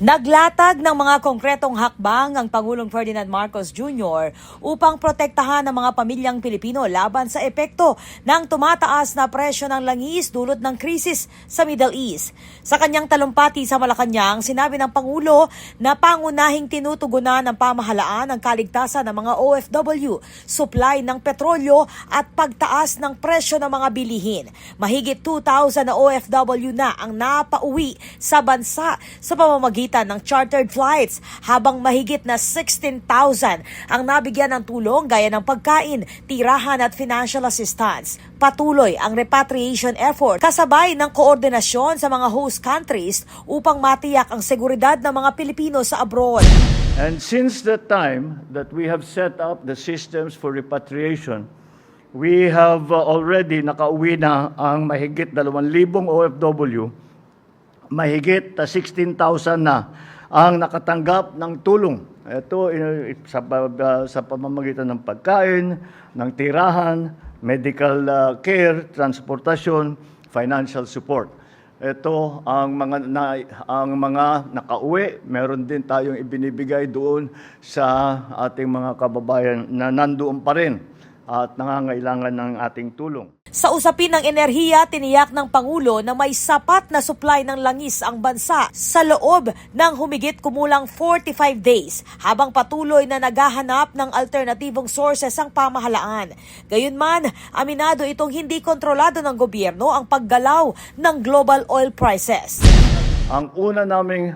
Naglatag ng mga konkretong hakbang ang Pangulong Ferdinand Marcos Jr. upang protektahan ang mga pamilyang Pilipino laban sa epekto ng tumataas na presyo ng langis dulot ng krisis sa Middle East. Sa kanyang talumpati sa Malacanang, sinabi ng Pangulo na pangunahing tinutugunan ng pamahalaan ang kaligtasan ng mga OFW, supply ng petrolyo at pagtaas ng presyo ng mga bilihin. Mahigit 2,000 na OFW na ang napauwi sa bansa sa pamamagitan ng chartered flights, habang mahigit na 16,000 ang nabigyan ng tulong gaya ng pagkain, tirahan at financial assistance. Patuloy ang repatriation effort kasabay ng koordinasyon sa mga host countries upang matiyak ang seguridad ng mga Pilipino sa abroad. And since the time that we have set up the systems for repatriation, we have already nakauwi na ang mahigit 2,000 OFW. Mahigit 16,000 na ang nakatanggap ng tulong. Ito sa pamamagitan ng pagkain, ng tirahan, medical care, transportasyon, financial support. Ito ang mga nakauwi. Meron din tayong ibinibigay doon sa ating mga kababayan na nandoon pa rin at nangangailangan ng ating tulong. Sa usapin ng enerhiya, tiniyak ng Pangulo na may sapat na supply ng langis ang bansa sa loob ng humigit kumulang 45 days habang patuloy na naghahanap ng alternatibong sources ang pamahalaan. Gayunman, aminado itong hindi kontrolado ng gobyerno ang paggalaw ng global oil prices. Ang una naming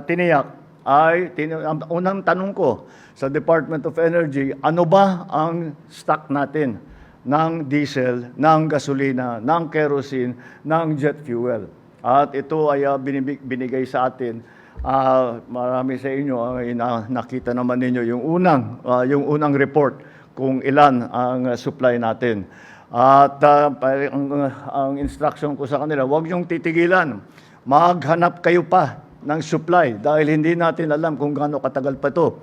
tiniyak ay, ang unang tanong ko sa Department of Energy, ano ba ang stock natin ng diesel, ng gasolina, ng kerosene, ng jet fuel? At ito ay binigay sa atin. Marami sa inyo ay nakita naman ninyo yung unang report kung ilan ang supply natin. At ang instruction ko sa kanila, huwag niyong titigilan. Maghanap kayo pa ng supply dahil hindi natin alam kung gaano katagal pa ito.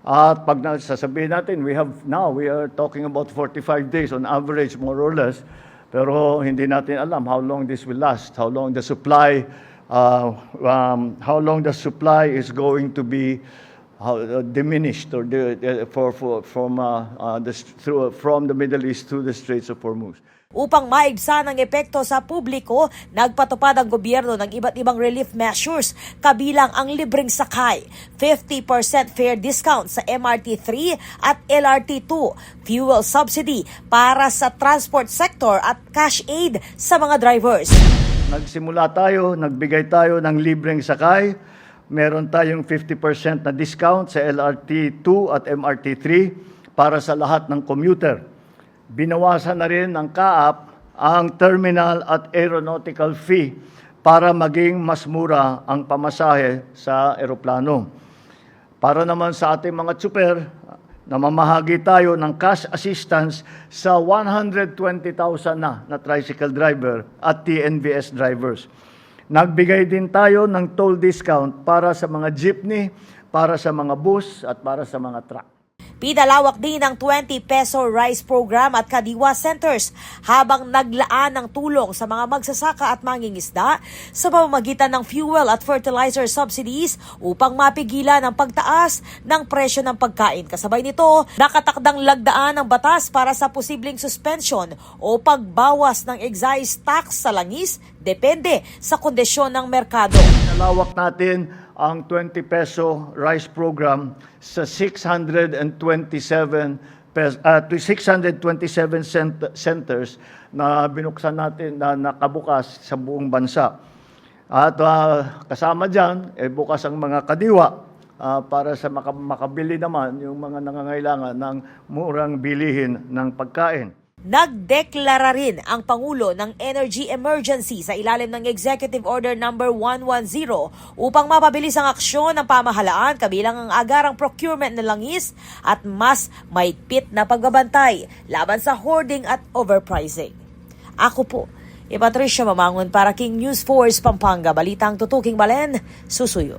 At pag sasabihin natin, we are talking about 45 days on average, more or less, pero hindi natin alam how long this will last, how long the supply is going to be diminished or from the Middle East to the Straits of Hormuz. Upang maigsan ang epekto sa publiko, nagpatupad ang gobyerno ng iba't ibang relief measures, kabilang ang libreng sakay, 50% fare discount sa MRT3 at LRT2, fuel subsidy para sa transport sector at cash aid sa mga drivers. Nagsimula tayo, nagbigay tayo ng libreng sakay. Meron tayong 50% na discount sa LRT2 at MRT3 para sa lahat ng commuter. Binawasan na rin ng CAAP ang terminal at aeronautical fee para maging mas mura ang pamasahe sa eroplano. Para naman sa ating mga tsuper, namamahagi tayo ng cash assistance sa 120,000 na tricycle driver at TNVS drivers. Nagbigay din tayo ng toll discount para sa mga jeepney, para sa mga bus at para sa mga truck. Pinalawak din ang 20 peso rice program at kadiwa centers habang naglaan ng tulong sa mga magsasaka at mangingisda sa pamamagitan ng fuel at fertilizer subsidies upang mapigilan ang pagtaas ng presyo ng pagkain. Kasabay nito, nakatakdang lagdaan ng batas para sa posibleng suspension o pagbawas ng excise tax sa langis depende sa kondisyon ng merkado. Nalawak natin ang 20 peso rice program sa 627 centers na binuksan natin na nakabukas sa buong bansa. At kasama dyan, bukas ang mga kadiwa para sa makabili naman yung mga nangangailangan ng murang bilihin ng pagkain. Nagdeklara rin ang Pangulo ng energy emergency sa ilalim ng Executive Order No. 110 upang mapabilis ang aksyon ng pamahalaan kabilang ang agarang procurement ng langis at mas mahigpit na pagbabantay laban sa hoarding at overpricing. Ako po, Patricia Mamangon para King News Force Pampanga, Balitang Tutuking Balen, Susuyo.